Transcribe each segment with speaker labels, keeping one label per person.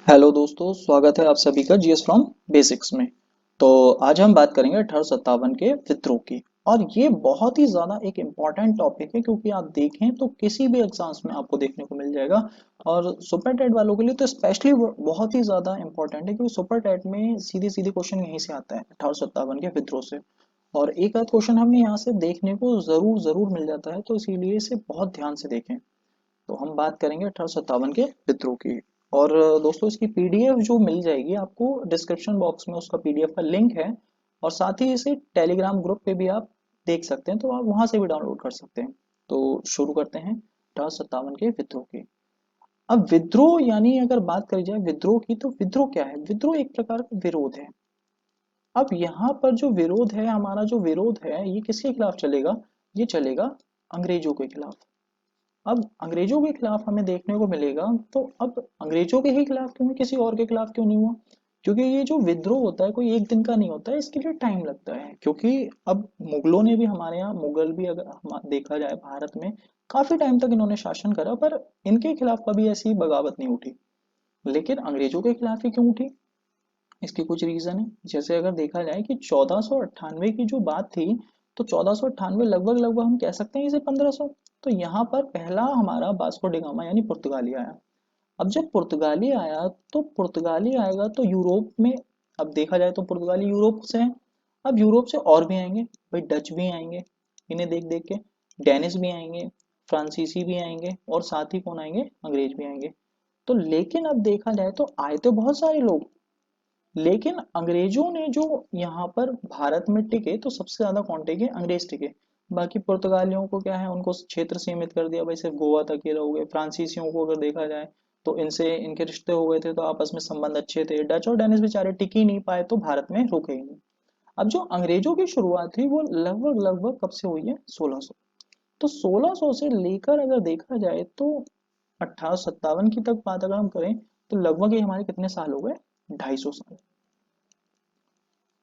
Speaker 1: Hello दोस्तों, स्वागत है आप सभी का जीएस फ्रॉम बेसिक्स में। तो आज हम बात करेंगे 1857 के विद्रोह की। और ये बहुत ही ज़्यादा एक इम्पॉर्टेंट टॉपिक है, क्योंकि आप देखें तो किसी भी एग्जाम्स में आपको देखने को मिल जाएगा। और सुपर टेट वालों के लिए तो स्पेशली बहुत ही ज़्यादा इम्पॉर्टेंट है, क्योंकि सुपर टेट में सीधे सीधे क्वेश्चन यहीं से आता है, 1857 के विद्रोह से। और एक आध क्वेश्चन हमें यहाँ से देखने को ज़रूर ज़रूर मिल जाता है, तो इसीलिए इसे बहुत ध्यान से देखें। तो हम बात करेंगे 1857 के विद्रोह की। और दोस्तों, इसकी पीडीएफ जो मिल जाएगी आपको डिस्क्रिप्शन बॉक्स में, उसका पीडीएफ का लिंक है। और साथ ही इसे टेलीग्राम ग्रुप पे भी आप देख सकते हैं, तो आप वहां से भी डाउनलोड कर सकते हैं। तो शुरू करते हैं 1857 के विद्रोह की। अब विद्रोह यानी अगर बात करी जाए विद्रोह की, तो विद्रोह क्या है? विद्रोह एक प्रकार का विरोध है। अब यहाँ पर जो विरोध है, हमारा जो विरोध है, ये किसके खिलाफ चलेगा? ये चलेगा अंग्रेजों के खिलाफ। अब अंग्रेजों के खिलाफ हमें देखने को मिलेगा, तो अब अंग्रेजों के ही खिलाफ क्यों है, किसी और के खिलाफ क्यों नहीं हुआ? क्योंकि ये जो विद्रोह होता है कोई एक दिन का नहीं होता है, इसके लिए टाइम लगता है। क्योंकि अब मुगलों ने भी, हमारे यहाँ मुगल भी अगर देखा जाए भारत में, काफी टाइम तक इन्होंने शासन करा, पर इनके खिलाफ कभी ऐसी बगावत नहीं उठी। लेकिन अंग्रेजों के खिलाफ ही क्यों उठी? इसके कुछ रीजन है। जैसे अगर देखा जाए कि 1498 की जो बात थी, तो 1498 लगभग लगभग हम कह सकते हैं इसे 1500। तो यहाँ पर पहला हमारा वास्को डी गामा यानी पुर्तगाली आया। अब जब पुर्तगाली आया, तो पुर्तगाली आएगा तो यूरोप में, अब देखा जाए तो पुर्तगाली यूरोप से है। अब यूरोप से और भी आएंगे, भाई डच भी आएंगे, इन्हें देख देख के। डेनिस भी आएंगे, फ्रांसीसी भी आएंगे, और साथ ही कौन आएंगे? अंग्रेज भी आएंगे। तो लेकिन अब देखा जाए तो आए तो बहुत सारे लोग, लेकिन अंग्रेजों ने जो यहाँ पर भारत में टिके, तो सबसे ज्यादा कौन टिके? अंग्रेज टिके। बाकी पुर्तगालियों को क्या है, उनको क्षेत्र सीमित कर दिया, भाई सिर्फ गोवा तक ही रहोगे। फ्रांसीसियों को अगर देखा जाए तो इनसे इनके रिश्ते हो गए थे, तो आपस में संबंध अच्छे थे। डच और डेनिस बेचारे टिक ही नहीं पाए, तो भारत में रुके ही नहीं। अब जो अंग्रेजों की शुरुआत थी, वो लगभग लगभग कब से हुई है? 1600। तो 1600 से लेकर अगर देखा जाए तो 1857 की तक बात अगर हम करें, तो लगभग ये हमारे कितने साल हो गए? 250 साल।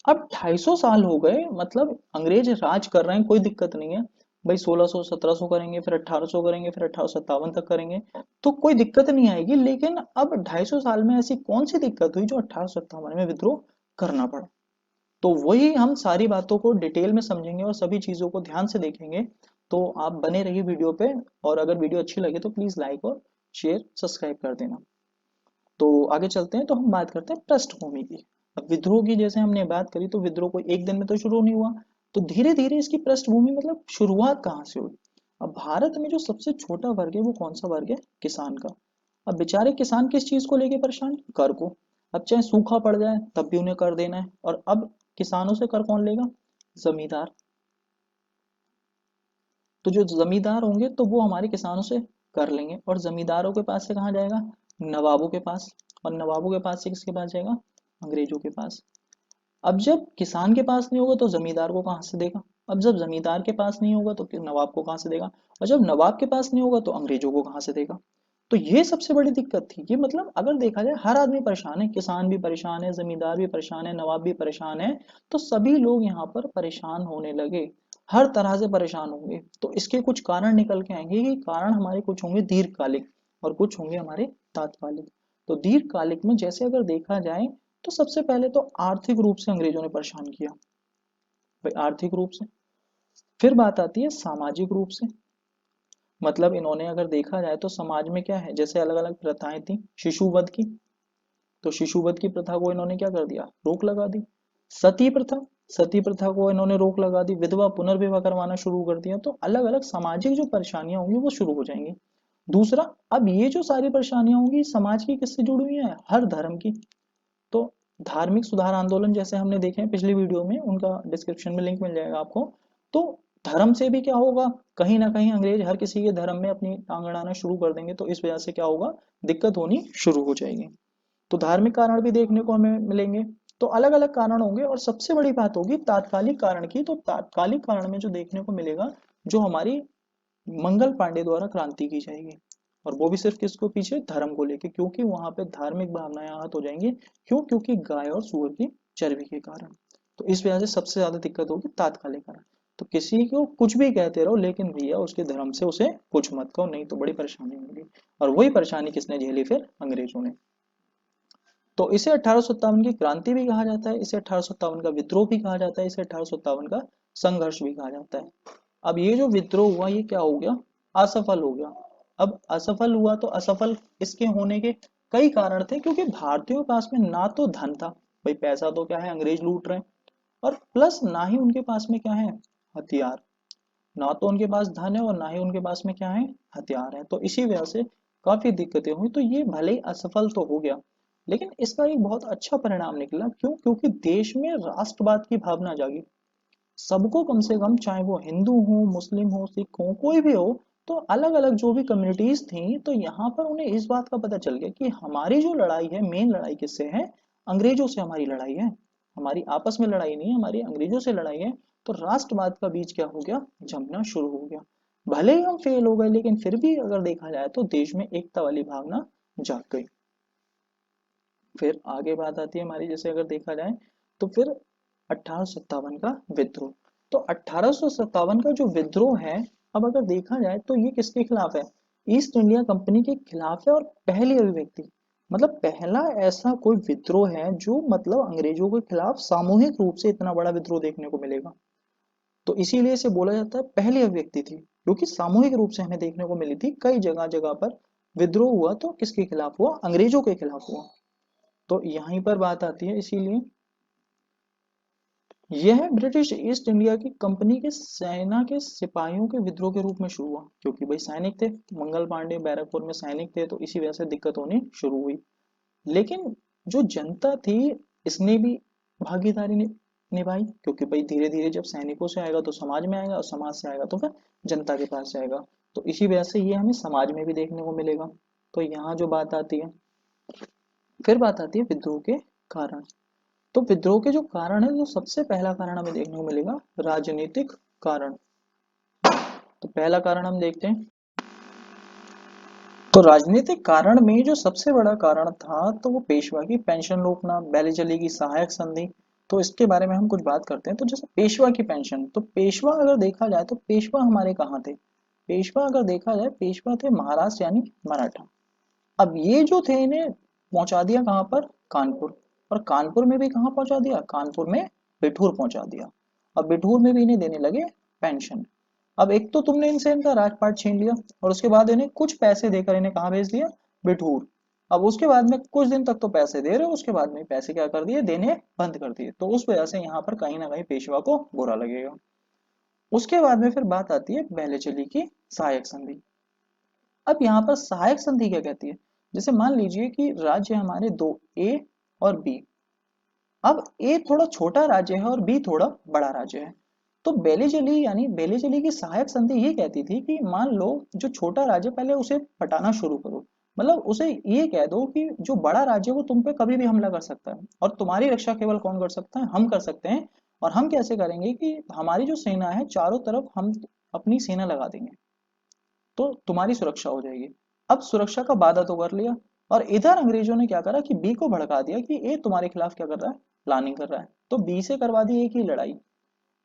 Speaker 1: अब 250 साल हो गए, मतलब अंग्रेज राज कर रहे हैं, कोई दिक्कत नहीं है। भाई 1600 1700 करेंगे, फिर 1800 करेंगे, फिर 1857 तक करेंगे, तो कोई दिक्कत नहीं आएगी। लेकिन अब 250 साल में ऐसी कौन सी दिक्कत हुई जो 1857 में विद्रोह करना पड़ा? तो वही हम सारी बातों को डिटेल में समझेंगे और सभी चीजों को ध्यान से देखेंगे। तो आप बने रहिए वीडियो पे। और अगर वीडियो अच्छी लगे तो प्लीज लाइक और शेयर सब्सक्राइब कर देना। तो आगे चलते हैं, तो हम बात करते हैं पृष्ठभूमि की। अब विद्रोह की जैसे हमने बात करी, तो विद्रोह कोई एक दिन में तो शुरू नहीं हुआ। तो धीरे धीरे इसकी पृष्ठभूमि, मतलब शुरुआत कहाँ से हुई? अब भारत में जो सबसे छोटा वर्ग है, वो कौन सा वर्ग है? किसान का। अब बेचारे किसान किस चीज को लेके परेशान? कर को। अब चाहे सूखा पड़ जाए तब भी उन्हें कर देना है। और अब किसानों से कर कौन लेगा? जमींदार। तो जो जमींदार होंगे, तो वो हमारे किसानों से कर लेंगे, और जमींदारों के पास से कहाँ जाएगा? नवाबों के पास। और नवाबों के पास से किसके पास जाएगा? अंग्रेजों के पास। अब जब किसान के पास नहीं होगा, तो जमींदार को कहाँ से देगा? अब जब जमींदार के पास नहीं होगा, तो नवाब को कहाँ से देगा? और जब नवाब के पास नहीं होगा, तो अंग्रेजों को कहाँ से देगा? तो ये सबसे बड़ी दिक्कत थी। ये मतलब अगर देखा जाए, हर आदमी परेशान है, किसान भी परेशान है, जमींदार भी परेशान है, नवाब भी परेशान है। तो सभी लोग यहाँ पर परेशान होने लगे, हर तरह से परेशान होंगे। तो इसके कुछ कारण निकल के आएंगे, कि कारण हमारे कुछ होंगे दीर्घकालिक, और कुछ होंगे हमारे तात्कालिक। तो दीर्घकालिक में जैसे अगर देखा जाए, तो सबसे पहले तो आर्थिक रूप से अंग्रेजों ने परेशान किया, भाई आर्थिक रूप से। फिर बात आती है सामाजिक रूप से। मतलब इन्होंने अगर देखा जाए तो समाज में क्या है, जैसे अलग अलग प्रथाएं थी शिशुवध की, तो शिशुवध की प्रथा को इन्होंने क्या कर दिया? रोक लगा दी। सती प्रथा, सती प्रथा को इन्होंने रोक लगा दी। विधवा पुनर्विवाह करवाना शुरू कर दिया। तो अलग अलग सामाजिक जो परेशानियां होंगी वो शुरू हो जाएंगी। दूसरा, अब ये जो सारी परेशानियां होंगी समाज की किससे जुड़ी हुई है? हर धर्म की। तो धार्मिक सुधार आंदोलन जैसे हमने देखे हैं पिछली वीडियो में, उनका डिस्क्रिप्शन में लिंक मिल जाएगा आपको। तो धर्म से भी क्या होगा? कहीं ना कहीं अंग्रेज हर किसी के धर्म में अपनी टांग अड़ाना शुरू कर देंगे, तो इस वजह से क्या होगा? दिक्कत होनी शुरू हो जाएगी। तो धार्मिक कारण भी देखने को हमें मिलेंगे। तो अलग अलग कारण होंगे, और सबसे बड़ी बात होगी तात्कालिक कारण की। तो तात्कालिक कारण में जो देखने को मिलेगा, जो हमारी मंगल पांडे द्वारा क्रांति की जाएगी। और वो भी सिर्फ किसको पीछे? धर्म को लेके, क्योंकि वहां पे धार्मिक भावनाएं आहत हो जाएंगी। क्यों? क्योंकि गाय और सुअर की चर्बी के कारण। तो इस वजह से सबसे ज्यादा दिक्कत होगी तात्कालिक कारण। तो किसी को कुछ भी कहते रहो, लेकिन भैया उसके धर्म से उसे कुछ मत कहो, नहीं तो बड़ी परेशानी होगी। और वही परेशानी किसने झेली? फिर अंग्रेजों ने। तो इसे 1857 की क्रांति भी कहा जाता है, इसे 1857 का विद्रोह भी कहा जाता है, इसे 1857 का संघर्ष भी कहा जाता है। अब ये जो विद्रोह हुआ ये क्या हो गया, असफल हो गया। अब असफल हुआ तो असफल इसके होने के कई कारण थे, क्योंकि भारतीयों के पास में ना तो धन था, भाई पैसा तो क्या है अंग्रेज लूट रहे हैं, और प्लस ना ही उनके पास में क्या है, हथियार। ना तो उनके पास धन है और ना ही उनके पास में क्या है, हथियार है। तो इसी वजह से काफी दिक्कतें हुई। तो ये भले ही असफल तो हो गया, लेकिन इसका एक बहुत अच्छा परिणाम निकला। क्यों? क्योंकि देश में राष्ट्रवाद की भावना जागी। सबको कम से कम, चाहे वो हिंदू हो, मुस्लिम हो, सिख हो, कोई भी हो, तो अलग अलग जो भी कम्युनिटीज थी, तो यहाँ पर उन्हें इस बात का पता चल गया कि हमारी जो लड़ाई है, मेन लड़ाई किससे है, अंग्रेजों से हमारी लड़ाई है। हमारी आपस में लड़ाई नहीं है, हमारी अंग्रेजों से लड़ाई है। तो राष्ट्रवाद का बीज क्या हो गया, जमना शुरू हो गया। भले ही हम फेल हो गए, लेकिन फिर भी अगर देखा जाए तो देश में एकता वाली भावना जाग गई। फिर आगे बात आती है हमारी, जैसे अगर देखा जाए तो फिर 1857 का विद्रोह। तो 1857 का जो विद्रोह है, अब अगर देखा जाए तो ये किसके खिलाफ है, ईस्ट इंडिया कंपनी के खिलाफ है। और पहली अभिव्यक्ति, मतलब पहला ऐसा कोई विद्रोह है जो मतलब अंग्रेजों के खिलाफ सामूहिक रूप से इतना बड़ा विद्रोह देखने को मिलेगा। तो इसीलिए इसे बोला जाता है पहली अभिव्यक्ति थी, क्योंकि सामूहिक रूप से हमें देखने को मिली थी। कई जगह जगह पर विद्रोह हुआ, तो किसके खिलाफ हुआ, अंग्रेजों के खिलाफ हुआ। तो यहीं पर बात आती है, इसीलिए यह ब्रिटिश ईस्ट इंडिया की कंपनी के सेना के सिपाहियों के विद्रोह के रूप में शुरू हुआ, क्योंकि भाई सैनिक थे, मंगल पांडे बैरकपुर में सैनिक थे, तो इसी वजह से दिक्कत होनी शुरू हुई। लेकिन जो जनता थी, इसने भी भागीदारी निभाई, क्योंकि भाई धीरे धीरे जब सैनिकों से आएगा तो समाज में आएगा, और समाज से आएगा तो फिर जनता के पास जाएगा। तो इसी वजह से ये हमें समाज में भी देखने को मिलेगा। तो यहाँ जो बात आती है, फिर बात आती है विद्रोह के कारण। तो विद्रोह के जो कारण है, जो सबसे पहला कारण हमें देखने को मिलेगा, राजनीतिक कारण। तो पहला कारण हम देखते हैं, तो राजनीतिक कारण में जो सबसे बड़ा कारण था, तो वो पेशवा की पेंशन रोकना, बैली चली की सहायक संधि। तो इसके बारे में हम कुछ बात करते हैं। तो जैसे पेशवा की पेंशन, तो पेशवा अगर देखा जाए तो पेशवा हमारे कहाँ थे, पेशवा अगर देखा जाए, पेशवा थे महाराष्ट्र यानी मराठा। अब ये जो थे, इन्हें पहुंचा दिया कहाँ पर, कानपुर। और कानपुर में भी कहाँ पहुंचा दिया, कानपुर में बिठूर पहुंचा दिया। अब बिठूर में भी इन्हें देने लगे पेंशन। अब एक तो तुमने इनसे इनका राजपाट छीन लिया, और उसके बाद इन्हें कुछ पैसे देकर इन्हें कहाँ भेज दिया, बिठूर। अब उसके बाद में कुछ दिन तक तो पैसे दे रहे हो, उसके बाद में पैसे क्या कर दिए, देने बंद कर दिए। तो उस वजह से यहाँ पर कहीं ना कहीं पेशवा को बुरा लगेगा। उसके बाद में फिर बात आती है बेलेचली की सहायक संधि। अब यहाँ पर सहायक संधि क्या कहती है, जैसे मान लीजिए कि राज्य हमारे दो, ए और बी। अब ए थोड़ा छोटा राज्य है और बी थोड़ा बड़ा राज्य है। तो बेलेजली यानी बेलेजली की सहायक संधि ये कहती थी कि मान लो जो छोटा राज्य, पहले उसे पटाना शुरू करो। मतलब उसे ये कह दो कि जो बड़ा राज्य है वो तुम पे कभी भी हमला कर सकता है, और तुम्हारी रक्षा केवल कौन कर सकता है, हम कर सकते हैं। और हम कैसे करेंगे कि हमारी जो सेना है चारों तरफ हम अपनी सेना लगा देंगे, तो तुम्हारी सुरक्षा हो जाएगी। अब सुरक्षा का वादा तो कर लिया, और इधर अंग्रेजों ने क्या करा कि बी को भड़का दिया कि ए तुम्हारे खिलाफ क्या कर रहा है, प्लानिंग कर रहा है। तो बी से करवा दी एक ही लड़ाई।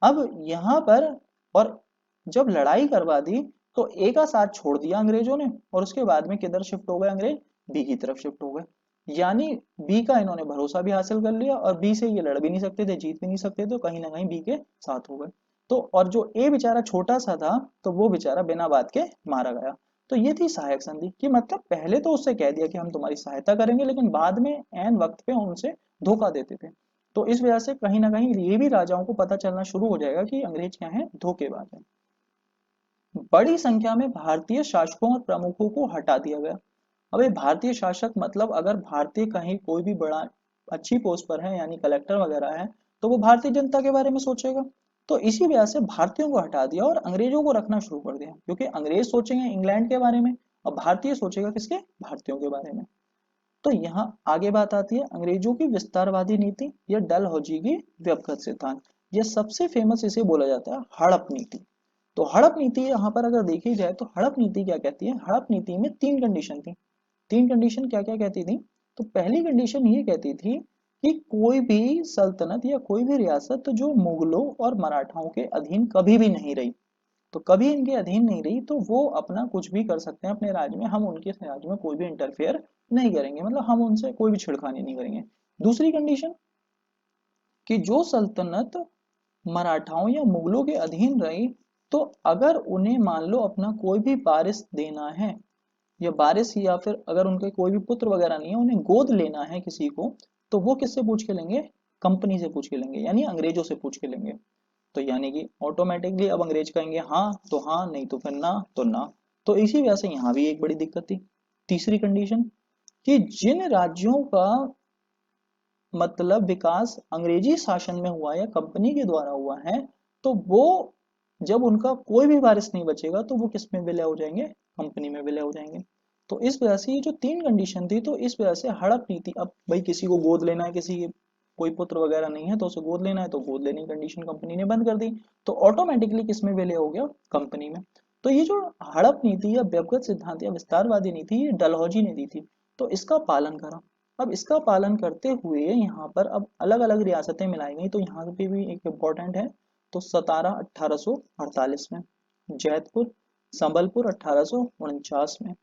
Speaker 1: अब यहाँ पर, और जब लड़ाई करवा दी, तो ए का साथ छोड़ दिया अंग्रेजों ने, और उसके बाद में किधर शिफ्ट हो गए अंग्रेज, बी की तरफ शिफ्ट हो गए। यानी बी का इन्होंने भरोसा भी हासिल कर लिया, और बी से ये लड़ भी नहीं सकते थे, जीत भी नहीं सकते थे, तो कहीं ना कहीं बी के साथ हो गए। तो और जो ए बेचारा छोटा सा था, तो वो बेचारा बिना बात के मारा गया। तो ये थी सहायक संधि की, मतलब पहले तो उससे कह दिया कि हम तुम्हारी सहायता करेंगे, लेकिन बाद में एन वक्त पे उनसे धोखा देते थे। तो इस वजह से कहीं ना कहीं ये भी राजाओं को पता चलना शुरू हो जाएगा कि अंग्रेज क्या है, धोखेबाज है। बड़ी संख्या में भारतीय शासकों और प्रमुखों को हटा दिया गया। अब ये भारतीय शासक मतलब, अगर भारतीय कहीं कोई भी बड़ा अच्छी पोस्ट पर है, यानी कलेक्टर वगैरह है, तो वो भारतीय जनता के बारे में सोचेगा। तो इसी वजह से भारतीयों को हटा दिया और अंग्रेजों को रखना शुरू कर दिया, क्योंकि अंग्रेज सोचेंगे इंग्लैंड के बारे में, और भारतीय सोचेगा किसके, भारतीयों के बारे में। तो यहाँ आगे बात आती है अंग्रेजों की विस्तारवादी नीति या डलहौजी की व्यवगत सिद्धांत। यह सबसे फेमस इसे बोला जाता है हड़प नीति। तो हड़प नीति यहाँ पर अगर देखी जाए, तो हड़प नीति क्या कहती है, हड़प नीति में तीन कंडीशन थी। तीन कंडीशन क्या क्या कहती थी, तो पहली कंडीशन ये कहती थी कि कोई भी सल्तनत या कोई भी रियासत जो मुगलों और मराठाओं के अधीन कभी भी नहीं रही। तो कभी इनके अधीन नहीं रही, तो वो अपना कुछ भी कर सकते हैं अपने राज्य में, हम उनके राज्य में कोई भी इंटरफेयर नहीं करेंगे, मतलब हम उनसे कोई भी छिड़खानी नहीं करेंगे। दूसरी कंडीशन कि जो सल्तनत मराठाओं या मुगलों के अधीन रही, तो अगर उन्हें मान लो अपना कोई भी वारिस देना है, या वारिस, या फिर अगर उनके कोई भी पुत्र वगैरह नहीं है, उन्हें गोद लेना है किसी को, तो वो किससे पूछ के लेंगे? कंपनी से पूछ के लेंगे, यानी अंग्रेजों से पूछ के लेंगे। तो यानी कि ऑटोमेटिकली अब अंग्रेज कहेंगे हाँ तो हाँ, नहीं तो फिर ना तो ना। तो इसी वजह से यहाँ भी एक बड़ी दिक्कत थी। तीसरी कंडीशन कि जिन राज्यों का मतलब विकास अंग्रेजी शासन में हुआ या कंपनी के द्वारा हुआ है, तो वो जब उनका कोई भी वारिस नहीं बचेगा, तो वो किस में विलय हो जाएंगे? कंपनी में विलय हो जाएंगे। तो इस वजह से ये जो तीन कंडीशन थी, तो इस वजह से हड़प नीति, अब भाई किसी को गोद लेना है, किसी के कोई पुत्र वगैरह नहीं है तो उसे गोद लेना है, तो गोद लेने की कंडीशन कंपनी ने बंद कर दी, तो ऑटोमेटिकली किस में विलय हो गया? कंपनी में। तो ये जो हड़प नीति या व्यवगत सिद्धांत या विस्तारवादी नीति, ये डलहौजी ने दी थी, तो इसका पालन करा। अब इसका पालन करते हुए यहाँ पर अब अलग अलग रियासतें मिलाई गई, तो यहाँ पे भी एक इम्पोर्टेंट है। तो सतारा 1848 में, जैतपुर संबलपुर 1849 में,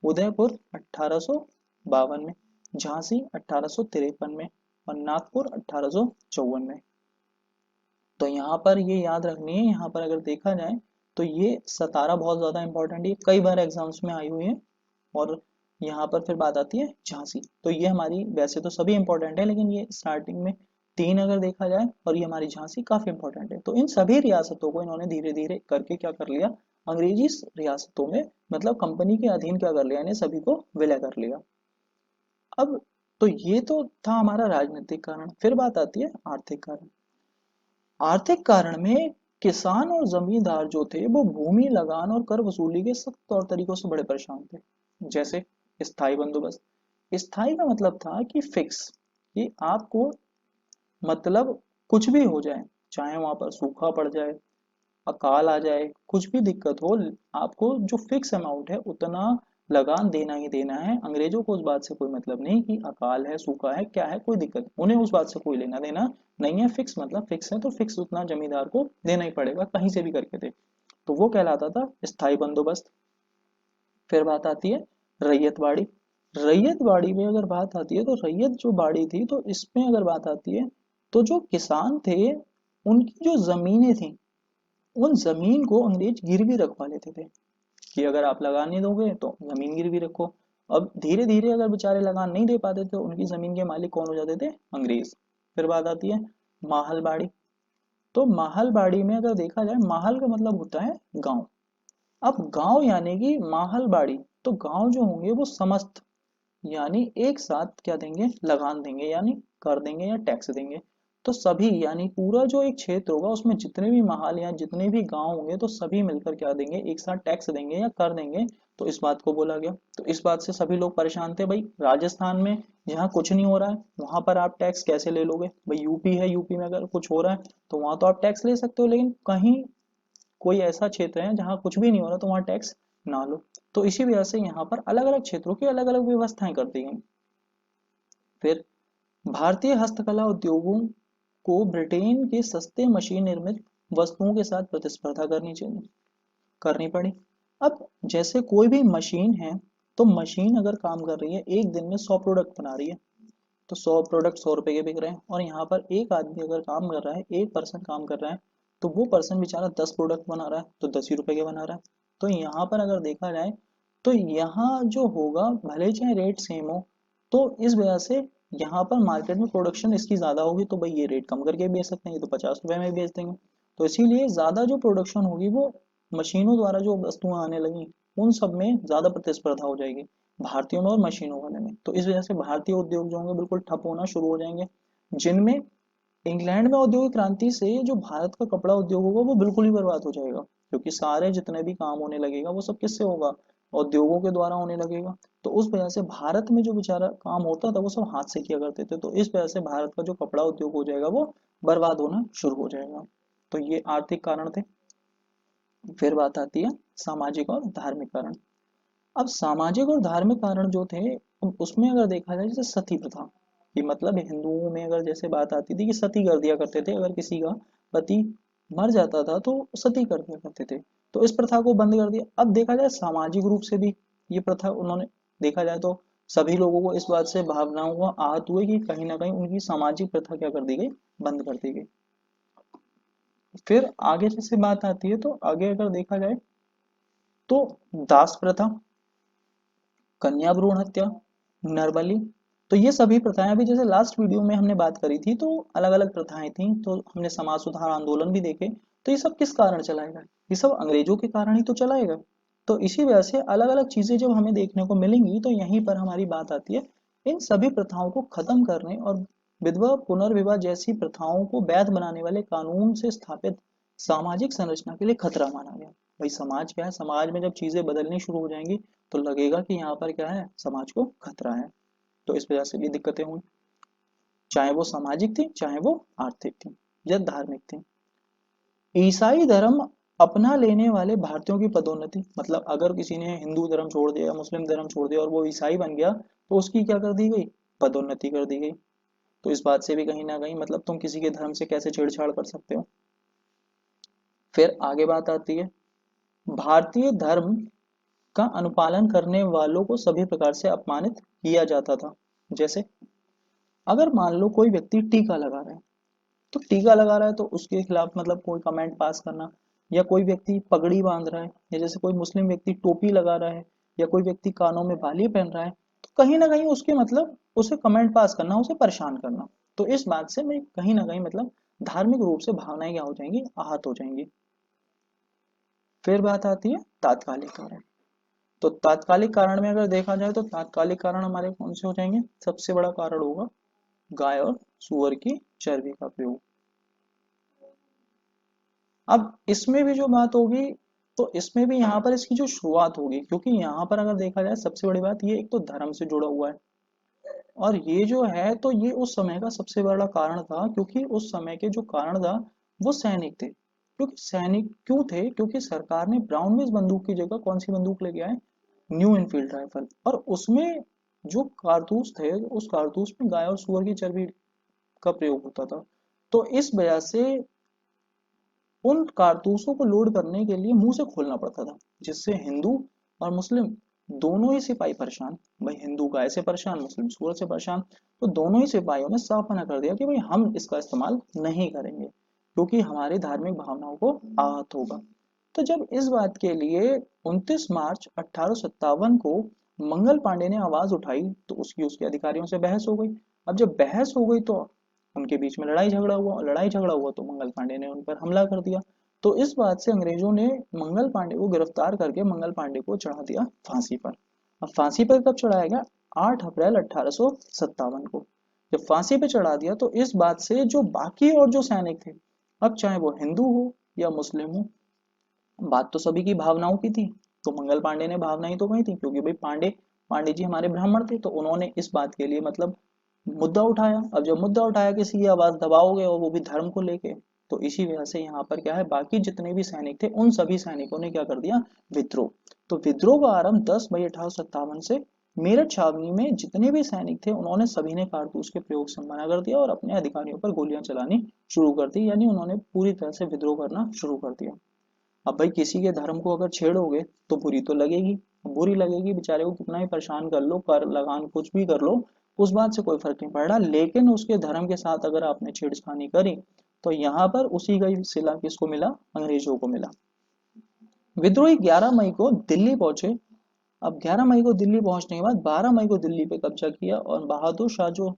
Speaker 1: उदयपुर 1852 में, झांसी 1853 में, और नागपुर 1854 में। तो यहाँ पर ये याद रखनी है, यहाँ पर अगर देखा जाए तो ये सतारा बहुत ज्यादा इंपॉर्टेंट है, कई बार एग्जाम्स में आई हुई है। और यहाँ पर फिर बात आती है झांसी, तो ये हमारी वैसे तो सभी इंपॉर्टेंट है, लेकिन ये स्टार्टिंग में तीन अगर देखा जाए, और ये हमारी झांसी काफी इंपॉर्टेंट है। तो इन सभी रियासतों को इन्होंने धीरे धीरे करके क्या कर लिया? अंग्रेजी रियासतों में, मतलब कंपनी के अधीन क्या कर लिया? इन्हें सभी को विलय कर लिया। अब तो ये तो था हमारा राजनीतिक कारण, फिर बात आती है आर्थिक कारण। आर्थिक कारण में किसान और जमींदार जो थे, वो भूमि लगान और कर वसूली के सख्त तौर तरीकों से बड़े परेशान थे। जैसे स्थायी बंदोबस्त। स्थायी का मतलब था कि फिक्स, कि आपको मतलब कुछ भी हो जाए, चाहे वहां पर सूखा पड़ जाए, अकाल आ जाए, कुछ भी दिक्कत हो, आपको जो फिक्स अमाउंट है उतना लगान देना ही देना है। अंग्रेजों को उस बात से कोई मतलब नहीं कि अकाल है, सूखा है, क्या है, कोई दिक्कत, उन्हें उस बात से कोई लेना देना नहीं है। फिक्स मतलब फिक्स है, तो फिक्स उतना जमींदार को देना ही पड़ेगा, कहीं से भी करके दे। तो वो कहलाता था स्थायी बंदोबस्त। फिर बात आती है रैयत बाड़ी। रैयत बाड़ी में अगर बात आती है, तो रैयत जो बाड़ी थी, तो इसमें अगर बात आती है, तो जो किसान थे, उनकी जो जमीनें थी, उन जमीन को अंग्रेज गिरवी रखवा लेते थे, कि अगर आप लगान नहीं दोगे तो जमीन गिरवी रखो। अब धीरे धीरे अगर बेचारे लगान नहीं दे पाते, तो उनकी जमीन के मालिक कौन हो जाते थे? अंग्रेज। फिर बात आती है माहलबाड़ी। तो माहलबाड़ी में अगर देखा जाए, माहल का मतलब होता है गांव। अब गांव यानी कि माहलबाड़ी, तो गांव जो होंगे वो समस्त, यानी एक साथ क्या देंगे? लगान देंगे, यानी कर देंगे या टैक्स देंगे। तो सभी, यानी पूरा जो एक क्षेत्र होगा, उसमें जितने भी महाल या जितने भी गांव होंगे, तो सभी मिलकर क्या देंगे? एक साथ टैक्स देंगे या कर देंगे। तो इस बात को बोला गया। तो इस बात से सभी लोग परेशान थे, भाई राजस्थान में जहाँ कुछ नहीं हो रहा है, वहां पर आप टैक्स कैसे ले लोगे? भाई यूपी है, यूपी में अगर कुछ हो रहा है तो वहां तो आप टैक्स ले सकते हो, लेकिन कहीं कोई ऐसा क्षेत्र है जहाँ कुछ भी नहीं हो रहा, तो वहां टैक्स ना लो। तो इसी वजह से यहाँ पर अलग अलग क्षेत्रों की अलग अलग व्यवस्थाएं कर दी गई। फिर भारतीय हस्तकला उद्योगों को ब्रिटेन के सस्ते मशीन निर्मित वस्तुओं के साथ प्रतिस्पर्धा करनी पड़ी। अब जैसे कोई भी मशीन है, तो मशीन अगर काम कर रही है, एक दिन में 100 प्रोडक्ट बना रही है, तो 100 प्रोडक्ट 100 रुपए के बिक रहे हैं। और यहाँ पर एक आदमी अगर काम कर रहा है, एक पर्सन काम कर रहा है, तो वो पर्सन बेचारा 10 प्रोडक्ट बना रहा है, तो 10 ही रुपए के बना रहा है। तो यहाँ पर अगर देखा जाए, तो यहाँ जो होगा, भले ही चाहे रेट सेम हो, तो इस वजह से यहाँ पर मार्केट में प्रोडक्शन इसकी ज्यादा होगी, तो भाई ये रेट कम करके बेच सकते हैं, ये तो 50 रुपए में बेच देंगे। तो इसीलिए ज्यादा जो प्रोडक्शन होगी, वो मशीनों द्वारा जो वस्तुएं आने लगी, उन सब में ज्यादा प्रतिस्पर्धा हो जाएगी, भारतीयों में और मशीनों वाले में। तो इस वजह से भारतीय उद्योग जो होंगे बिल्कुल ठप होना शुरू हो जाएंगे, जिनमें इंग्लैंड में औद्योगिक क्रांति से जो भारत का कपड़ा उद्योग होगा, वो बिल्कुल ही बर्बाद हो जाएगा, क्योंकि सारे जितने भी काम होने लगेगा, वो सब किससे होगा? उद्योगों के द्वारा होने लगेगा। तो उस वजह से भारत में जो बेचारा काम होता था, वो सब हाथ से किया करते थे, तो इस वजह से भारत का जो कपड़ा उद्योग हो जाएगा, वो बर्बाद होना शुरू हो जाएगा। तो ये आर्थिक कारण थे। फिर बात आती है सामाजिक और धार्मिक कारण। अब सामाजिक और धार्मिक कारण जो थे, उसमें अगर देखा जाए, जैसे सती प्रथा, कि मतलब हिंदुओं में अगर जैसे बात आती थी कि सती कर दिया करते थे, अगर किसी का पति मर जाता था तो सती कर दिया करते थे। तो इस प्रथा को बंद कर दिया। अब देखा जाए सामाजिक रूप से भी ये प्रथा उन्होंने, देखा जाए तो सभी लोगों को इस बात से भावनाओं को आहत हुए कि कहीं ना कहीं उनकी सामाजिक प्रथा क्या कर दी गई, बंद कर दी गई। फिर आगे जैसे बात आती है, तो आगे अगर देखा जाए तो दास प्रथा, कन्या भ्रूण हत्या, नरबली, तो ये सभी प्रथाएं, अभी जैसे लास्ट वीडियो में हमने बात करी थी तो अलग अलग प्रथाएं थी, तो हमने समाज सुधार आंदोलन भी देखे। तो ये सब किस कारण चलाएगा, ये सब अंग्रेजों के कारण ही तो चलाएगा। तो इसी वजह से अलग अलग चीजें जब हमें देखने को मिलेंगी तो यहीं पर हमारी बात आती है, इन सभी प्रथाओं को खत्म करने और विधवा पुनर्विवाह जैसी प्रथाओं को वैध बनाने वाले कानून से स्थापित सामाजिक संरचना के लिए खतरा माना गया। भाई समाज क्या है, समाज में जब चीजें बदलनी शुरू हो जाएंगी तो लगेगा कि यहाँ पर क्या है, समाज को खतरा है। तो इस वजह से भी दिक्कतें हुई, चाहे वो सामाजिक थी चाहे वो आर्थिक थी या धार्मिक थी। ईसाई धर्म अपना लेने वाले भारतीयों की पदोन्नति, मतलब अगर किसी ने हिंदू धर्म छोड़ दिया, मुस्लिम धर्म छोड़ दिया और वो ईसाई बन गया, तो उसकी क्या कर दी गई, पदोन्नति कर दी गई। तो इस बात से भी कहीं ना कहीं मतलब तुम किसी के धर्म से कैसे छेड़छाड़ कर सकते हो। फिर आगे बात आती है, भारतीय धर्म का अनुपालन करने वालों को सभी प्रकार से अपमानित किया जाता था। जैसे अगर मान लो कोई व्यक्ति टीका लगा रहा है, तो टीका लगा रहा है तो उसके खिलाफ मतलब कोई कमेंट पास करना, या कोई व्यक्ति पगड़ी बांध रहा है, या जैसे कोई मुस्लिम व्यक्ति टोपी लगा रहा है, या कोई व्यक्ति कानों में बाली पहन रहा है, तो कहीं ना कहीं उसके मतलब उसे कमेंट पास करना, उसे परेशान करना। तो इस बात से मैं कहीं ना कहीं मतलब धार्मिक रूप से भावनाएं क्या हो जाएंगी, आहत हो जाएंगी। फिर बात आती है तात्कालिक कारण। तो तात्कालिक कारण में अगर देखा जाए तो तात्कालिक कारण हमारे कौन से हो जाएंगे, सबसे बड़ा कारण होगा गाय और सुअर की चर्बी का प्रयोग। अब इसमें भी जो बात होगी, तो इसमें भी यहाँ पर इसकी जो शुरुआत होगी, क्योंकि यहाँ पर अगर देखा जाए सबसे बड़ी बात ये एक तो धर्म से जुड़ा हुआ है, और ये जो है तो ये उस समय का सबसे बड़ा कारण था, क्योंकि उस समय के जो कारण था वो सैनिक थे। क्योंकि सैनिक क्यों थे, क्योंकि सरकार ने ब्राउन बेस बंदूक की जगह कौन सी बंदूक लेके आए, न्यू इनफील्ड राइफल, और उसमें जो कारतूस थे उस कारतूस में गाय और सुअर की चर्बी का प्रयोग होता था। तो इस वजह से उन कारतूसों को लोड करने के लिए मुंह से खोलना पड़ता था, जिससे हिंदू और मुस्लिम दोनों ही सिपाही परेशान। भाई हिंदू गाय से परेशान, मुस्लिम सूअर से परेशान, तो दोनों ही सिपाहियों ने साफ मना कर दिया कि भाई हम इसका इस्तेमाल नहीं करेंगे, क्योंकि हमारी धार्मिक भावनाओं को आहत होगा। तो जब इस बात के लिए 29 मार्च 1857 को मंगल पांडे ने आवाज उठाई, तो उसकी उसके अधिकारियों से बहस हो गई। अब जब बहस हो गई तो उनके बीच में लड़ाई झगड़ा हुआ, लड़ाई झगड़ा हुआ तो मंगल पांडे ने उन पर हमला कर दिया। तो इस बात से अंग्रेजों ने मंगल पांडे को गिरफ्तार करके मंगल पांडे को चढ़ा दिया फांसी पर। अब फांसी पर कब चढ़ाया गया, 8 अप्रैल 1857 को। जब फांसी पे चढ़ा दिया तो इस बात से जो बाकी और जो सैनिक थे, अब चाहे वो हिंदू हो या मुस्लिम हो, बात तो सभी की भावनाओं की थी। तो मंगल पांडे ने भावनाएं तो कही थी, क्योंकि भाई पांडे पांडे जी हमारे ब्राह्मण थे, तो उन्होंने इस बात के लिए मतलब मुद्दा उठाया। अब जब मुद्दा उठाया किसी की आवाज दबाओगे और वो भी धर्म को लेके, तो इसी वजह से यहाँ पर क्या है, बाकी जितने भी सैनिक थे उन सभी सैनिकों ने क्या कर दिया, विद्रोह। तो विद्रोह का आरंभ 10 मई 1857 से मेरठ छावनी में जितने भी सैनिक थे उन्होंने सभी ने कारतूस के प्रयोग से मना कर दिया और अपने अधिकारियों पर गोलियां चलानी शुरू कर दी, यानी उन्होंने पूरी तरह से विद्रोह करना शुरू कर दिया। अब भाई किसी के धर्म को अगर छेड़ोगे तो बुरी तो लगेगी, बुरी लगेगी, बेचारे को कितना ही परेशान कर लो, कर लगान कुछ भी कर लो, उस बात से कोई फर्क नहीं पड़ रहा। लेकिन उसके धर्म के साथ अगर आपने छेड़छानी करी, तो यहाँ पर उसी का ही सिला किसको मिला, अंग्रेजों को मिला। विद्रोही 11 मई को दिल्ली पहुंचे। अब 11 मई को दिल्ली पहुंचने के बाद 12 मई को दिल्ली पे कब्जा किया और बहादुर शाह जो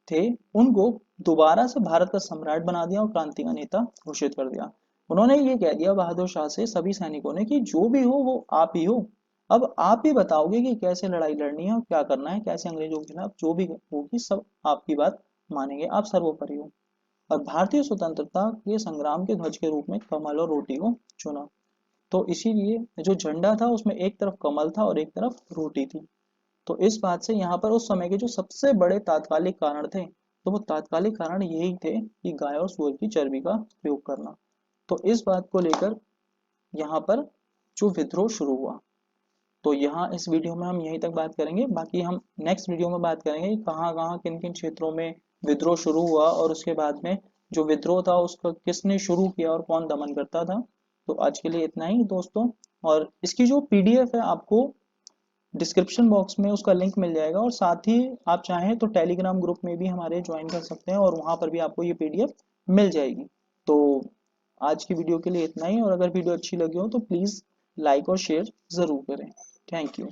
Speaker 1: थे उनको दोबारा से भारत का सम्राट बना दिया और क्रांति का नेता घोषित कर दिया। उन्होंने ये कह दिया बहादुर शाह से, सभी सैनिकों ने, कि जो भी हो वो आप ही हो, अब आप ही बताओगे कि कैसे लड़ाई लड़नी है और क्या करना है, कैसे अंग्रेजों के खिलाफ जो भी होगी सब आपकी बात मानेंगे, आप सर्वोपरि हो। और भारतीय स्वतंत्रता के संग्राम के ध्वज के रूप में कमल और रोटी को चुना। तो इसीलिए जो झंडा था उसमें एक तरफ कमल था और एक तरफ रोटी थी। तो इस बात से यहाँ पर उस समय के जो सबसे बड़े तात्कालिक कारण थे, तो वो तात्कालिक कारण यही थे कि गाय और सूअर की चर्बी का प्रयोग करना। तो इस बात को लेकर यहाँ पर जो विद्रोह शुरू हुआ। तो यहाँ इस वीडियो में हम यहीं तक बात करेंगे, बाकी हम नेक्स्ट वीडियो में बात करेंगे कि कहाँ कहाँ किन किन क्षेत्रों में विद्रोह शुरू हुआ और उसके बाद में जो विद्रोह था उसका किसने शुरू किया और कौन दमन करता था। तो आज के लिए इतना ही दोस्तों, और इसकी जो पीडीएफ है आपको डिस्क्रिप्शन बॉक्स में उसका लिंक मिल जाएगा, और साथ ही आप चाहें तो टेलीग्राम ग्रुप में भी हमारे ज्वाइन कर सकते हैं और वहां पर भी आपको ये पीडीएफ मिल जाएगी। तो आज की वीडियो के लिए इतना ही, और अगर वीडियो अच्छी लगी हो तो प्लीज़ लाइक और शेयर ज़रूर करें। Thank you.